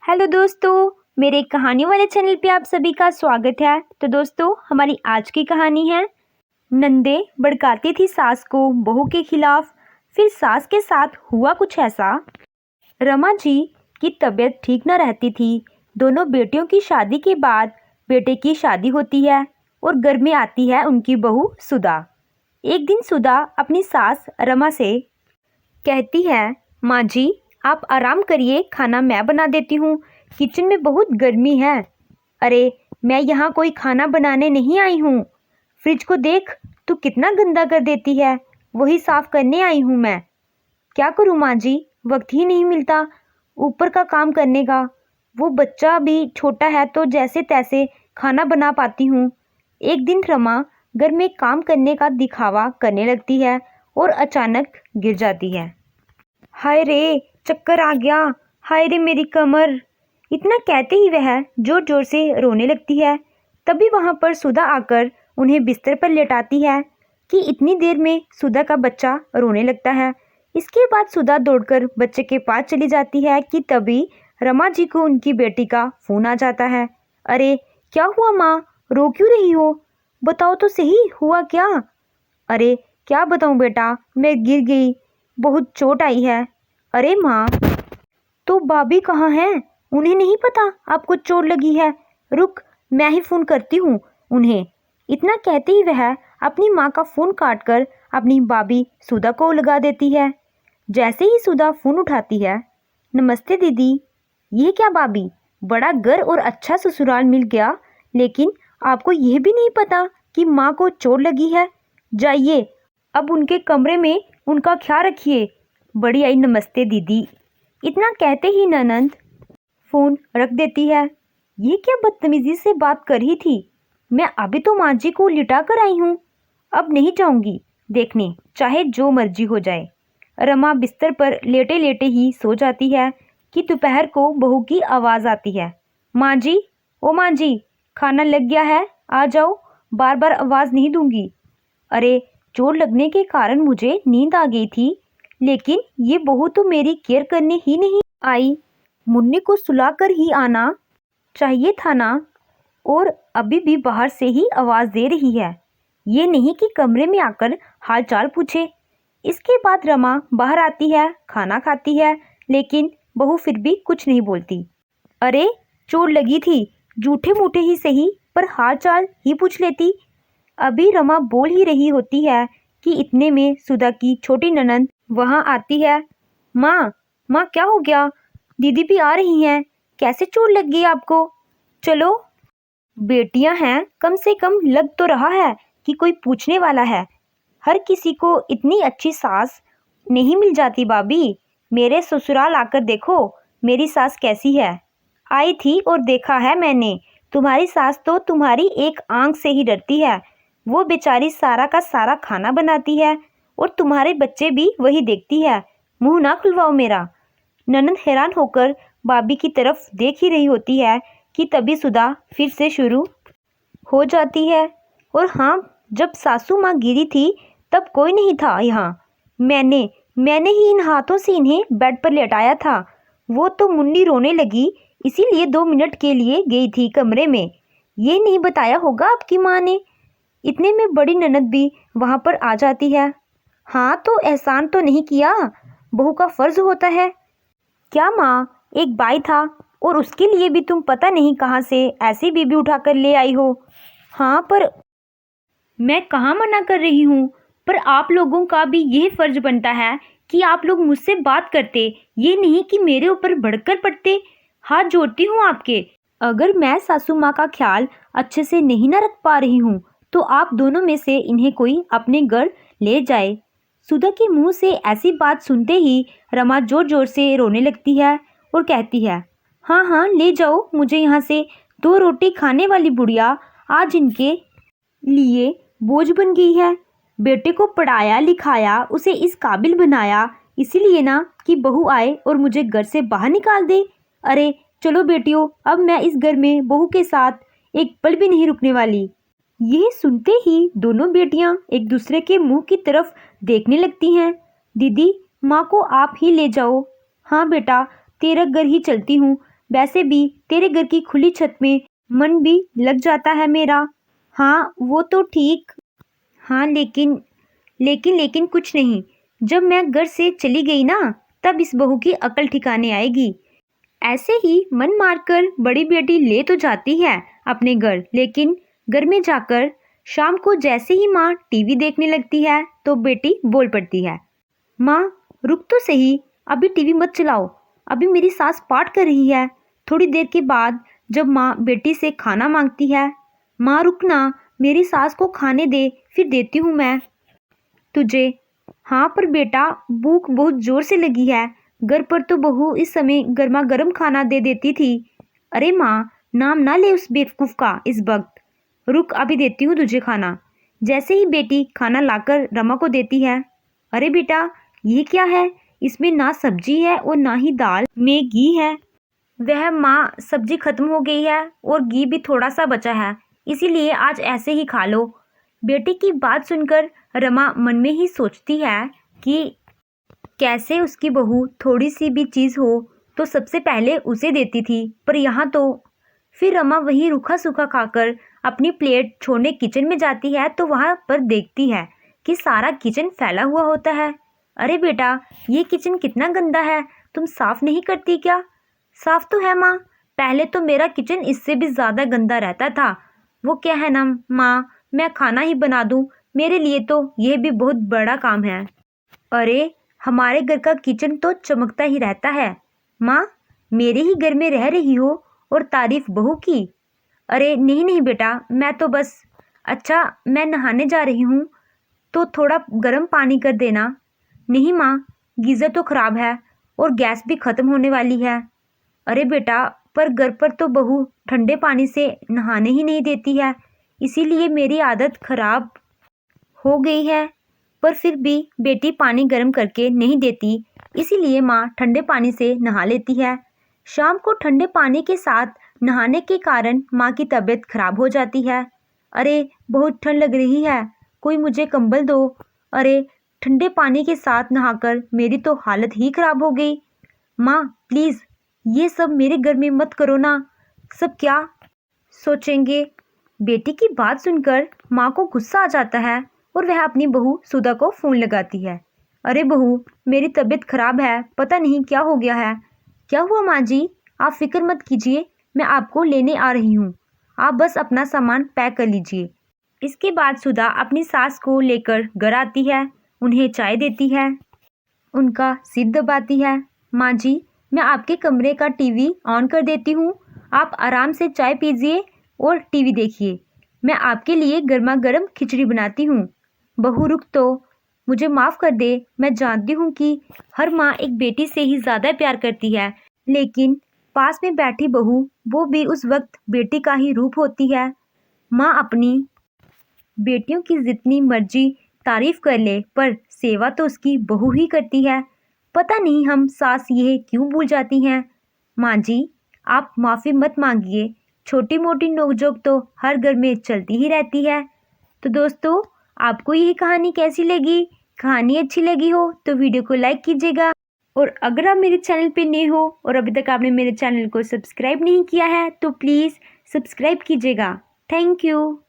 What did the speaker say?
Hello दोस्तों, मेरे कहानी वाले चैनल पे आप सभी का स्वागत है। तो दोस्तों, हमारी आज की कहानी है नंदे भड़काती थी सास को बहू के खिलाफ। फिर सास के साथ हुआ कुछ ऐसा। रमा जी की तबीयत ठीक न रहती थी। दोनों बेटियों की शादी के बाद बेटे की शादी होती है और घर में आती है उनकी बहू सुधा। एक दिन सुधा अपनी सास रमा से कहती है, माँ जी आप आराम करिए, खाना मैं बना देती हूँ, किचन में बहुत गर्मी है। अरे मैं यहाँ कोई खाना बनाने नहीं आई हूँ। फ्रिज को देख, तू कितना गंदा कर देती है, वही साफ करने आई हूँ मैं। क्या करूँ माँ जी, वक्त ही नहीं मिलता ऊपर का काम करने का। वो बच्चा भी छोटा है तो जैसे तैसे खाना बना पाती हूँ। एक दिन रमा घर में काम करने का दिखावा करने लगती है और अचानक गिर जाती है। हाय रे, चक्कर आ गया, हाय रे मेरी कमर। इतना कहते ही वह जोर जोर से रोने लगती है। तभी वहां पर सुधा आकर उन्हें बिस्तर पर लेटाती है कि इतनी देर में सुधा का बच्चा रोने लगता है। इसके बाद सुधा दौड़कर बच्चे के पास चली जाती है कि तभी रमा जी को उनकी बेटी का फोन आ जाता है। अरे क्या हुआ माँ, रो क्यों रही हो, बताओ तो सही, हुआ क्या। अरे क्या बताऊं बेटा, मैं गिर गई, बहुत चोट आई है। अरे माँ, तो भाभी कहाँ हैं, उन्हें नहीं पता आपको चोट लगी है। रुक, मैं ही फोन करती हूँ उन्हें। इतना कहते ही वह अपनी माँ का फोन काटकर अपनी भाभी सुधा को लगा देती है। जैसे ही सुधा फोन उठाती है, नमस्ते दीदी। ये क्या भाभी, बड़ा घर और अच्छा ससुराल मिल गया, लेकिन आपको यह भी नहीं पता कि माँ को चोट लगी है। जाइए अब उनके कमरे में उनका ख्याल रखिए। बड़ी आई नमस्ते दीदी। इतना कहते ही ननंद फोन रख देती है। ये क्या बदतमीजी से बात कर ही थी, मैं अभी तो माँ जी को लिटा कर आई हूँ, अब नहीं जाऊंगी देखने, चाहे जो मर्जी हो जाए। रमा बिस्तर पर लेटे लेटे ही सो जाती है कि दोपहर को बहू की आवाज़ आती है। माँ जी, ओ माँ जी, खाना लग गया है, आ जाओ, बार बार आवाज़ नहीं दूंगी। अरे चोट लगने के कारण मुझे नींद आ गई थी, लेकिन ये बहू तो मेरी केयर करने ही नहीं आई। मुन्नी को सुलाकर ही आना चाहिए था ना, और अभी भी बाहर से ही आवाज़ दे रही है, ये नहीं कि कमरे में आकर हालचाल पूछे। इसके बाद रमा बाहर आती है, खाना खाती है, लेकिन बहू फिर भी कुछ नहीं बोलती। अरे चोट लगी थी, झूठे मूठे ही सही, पर हालचाल ही पूछ लेती। अभी रमा बोल ही रही होती है कि इतने में सुधा की छोटी ननंद वहां आती है। माँ, माँ क्या हो गया, दीदी भी आ रही हैं, कैसे चोट लग गई आपको। चलो, बेटियां हैं, कम से कम लग तो रहा है कि कोई पूछने वाला है। हर किसी को इतनी अच्छी सास नहीं मिल जाती भाभी। मेरे ससुराल आकर देखो मेरी सास कैसी है। आई थी और देखा है मैंने, तुम्हारी सास तो तुम्हारी एक आंख से ही डरती है। वो बेचारी सारा का सारा खाना बनाती है और तुम्हारे बच्चे भी वही देखती है। मुंह ना खुलवाओ मेरा। ननंद हैरान होकर भाभी की तरफ देख ही रही होती है कि तभी सुधा फिर से शुरू हो जाती है। और हाँ, जब सासू माँ गिरी थी तब कोई नहीं था यहाँ। मैंने मैंने ही इन हाथों से इन्हें बेड पर लेटाया था। वो तो मुन्नी रोने लगी, इसीलिए 2 मिनट के लिए गई थी कमरे में। ये नहीं बताया होगा आपकी माँ ने। इतने में बड़ी ननद भी वहाँ पर आ जाती है। हाँ तो एहसान तो नहीं किया, बहू का फर्ज होता है। क्या माँ, एक भाई था और उसके लिए भी तुम पता नहीं कहाँ से ऐसी बीबी उठाकर ले आई हो। हाँ पर मैं कहाँ मना कर रही हूँ, पर आप लोगों का भी यह फर्ज बनता है कि आप लोग मुझसे बात करते, ये नहीं कि मेरे ऊपर भड़कर पड़ते। हाथ जोड़ती हूँ आपके, अगर मैं सासू माँ का ख्याल अच्छे से नहीं ना रख पा रही हूँ तो आप दोनों में से इन्हें कोई अपने घर ले जाए। सुधा के मुंह से ऐसी बात सुनते ही रमा जोर जोर से रोने लगती है और कहती है, हाँ हाँ ले जाओ मुझे यहाँ से। 2 रोटी खाने वाली बुढ़िया आज इनके लिए बोझ बन गई है। बेटे को पढ़ाया लिखाया, उसे इस काबिल बनाया, इसीलिए ना कि बहू आए और मुझे घर से बाहर निकाल दे। अरे चलो बेटियों, अब मैं इस घर में बहू के साथ एक पल भी नहीं रुकने वाली। ये सुनते ही दोनों बेटियां एक दूसरे के मुंह की तरफ देखने लगती हैं। दीदी, माँ को आप ही ले जाओ। हाँ बेटा, तेरा घर ही चलती हूँ, वैसे भी तेरे घर की खुली छत में मन भी लग जाता है मेरा। हाँ वो तो ठीक। हाँ लेकिन लेकिन कुछ नहीं। जब मैं घर से चली गई ना, तब इस बहू की अकल ठिकाने आएगी। ऐसे ही मन मारकर बड़ी बेटी ले तो जाती है अपने घर, लेकिन घर में जाकर शाम को जैसे ही माँ टीवी देखने लगती है तो बेटी बोल पड़ती है, माँ रुक तो सही, अभी टीवी मत चलाओ, अभी मेरी सास पाठ कर रही है। थोड़ी देर के बाद जब माँ बेटी से खाना मांगती है, माँ रुकना, मेरी सास को खाने दे, फिर देती हूँ मैं तुझे। हाँ पर बेटा भूख बहुत जोर से लगी है, घर पर तो बहू इस समय गर्मा गर्म खाना दे देती थी। अरे माँ नाम ना ले उस बेवकूफ़ का इस वक्त, रुक अभी देती हूँ तुझे खाना। जैसे ही बेटी खाना लाकर रमा को देती है, अरे बेटा ये क्या है, इसमें ना सब्जी है और ना ही दाल में घी है। वह माँ सब्जी खत्म हो गई है और घी भी थोड़ा सा बचा है, इसीलिए आज ऐसे ही खा लो। बेटी की बात सुनकर रमा मन में ही सोचती है कि कैसे उसकी बहू थोड़ी सी भी चीज़ हो तो सबसे पहले उसे देती थी, पर यहाँ तो। फिर रमा वही रूखा सूखा खाकर अपनी प्लेट छोड़ने किचन में जाती है तो वहाँ पर देखती है कि सारा किचन फैला हुआ होता है। अरे बेटा ये किचन कितना गंदा है, तुम साफ नहीं करती क्या? साफ तो है माँ, पहले तो मेरा किचन इससे भी ज़्यादा गंदा रहता था। वो क्या है ना माँ, मैं खाना ही बना दूँ, मेरे लिए तो यह भी बहुत बड़ा काम है। अरे हमारे घर का किचन तो चमकता ही रहता है माँ, मेरे ही घर में रह रही हो और तारीफ बहू की। अरे नहीं नहीं बेटा, मैं तो बस। अच्छा मैं नहाने जा रही हूँ तो थोड़ा गर्म पानी कर देना। नहीं माँ, गीज़र तो ख़राब है और गैस भी ख़त्म होने वाली है। अरे बेटा पर घर पर तो बहू ठंडे पानी से नहाने ही नहीं देती है, इसीलिए मेरी आदत ख़राब हो गई है। पर फिर भी बेटी पानी गर्म करके नहीं देती, इसीलिए माँ ठंडे पानी से नहा लेती है। शाम को ठंडे पानी के साथ नहाने के कारण माँ की तबीयत खराब हो जाती है। अरे बहुत ठंड लग रही है, कोई मुझे कंबल दो। अरे ठंडे पानी के साथ नहाकर मेरी तो हालत ही खराब हो गई। माँ प्लीज़ ये सब मेरे घर में मत करो ना, सब क्या सोचेंगे। बेटी की बात सुनकर माँ को गुस्सा आ जाता है और वह अपनी बहू सुधा को फ़ोन लगाती है। अरे बहू मेरी तबीयत खराब है, पता नहीं क्या हो गया है। क्या हुआ माँ जी, आप फिक्र मत कीजिए, मैं आपको लेने आ रही हूँ, आप बस अपना सामान पैक कर लीजिए। इसके बाद सुधा अपनी सास को लेकर घर आती है, उन्हें चाय देती है, उनका सिर दबाती है। माँ जी मैं आपके कमरे का टीवी ऑन कर देती हूँ, आप आराम से चाय पीजिए और टीवी देखिए, मैं आपके लिए गर्मा गर्म खिचड़ी बनाती हूँ। बहू रुक तो, मुझे माफ़ कर दे, मैं जानती हूँ कि हर माँ एक बेटी से ही ज़्यादा प्यार करती है, लेकिन पास में बैठी बहू वो भी उस वक्त बेटी का ही रूप होती है। माँ अपनी बेटियों की जितनी मर्जी तारीफ कर ले पर सेवा तो उसकी बहू ही करती है। पता नहीं हम सास ये क्यों भूल जाती हैं। माँ जी आप माफ़ी मत मांगिए, छोटी मोटी नोकझोंक तो हर घर में चलती ही रहती है। तो दोस्तों आपको यह कहानी कैसी लगी? कहानी अच्छी लगी हो तो वीडियो को लाइक कीजिएगा, और अगर आप मेरे चैनल पे नए हो और अभी तक आपने मेरे चैनल को सब्सक्राइब नहीं किया है तो प्लीज़ सब्सक्राइब कीजिएगा। Thank you.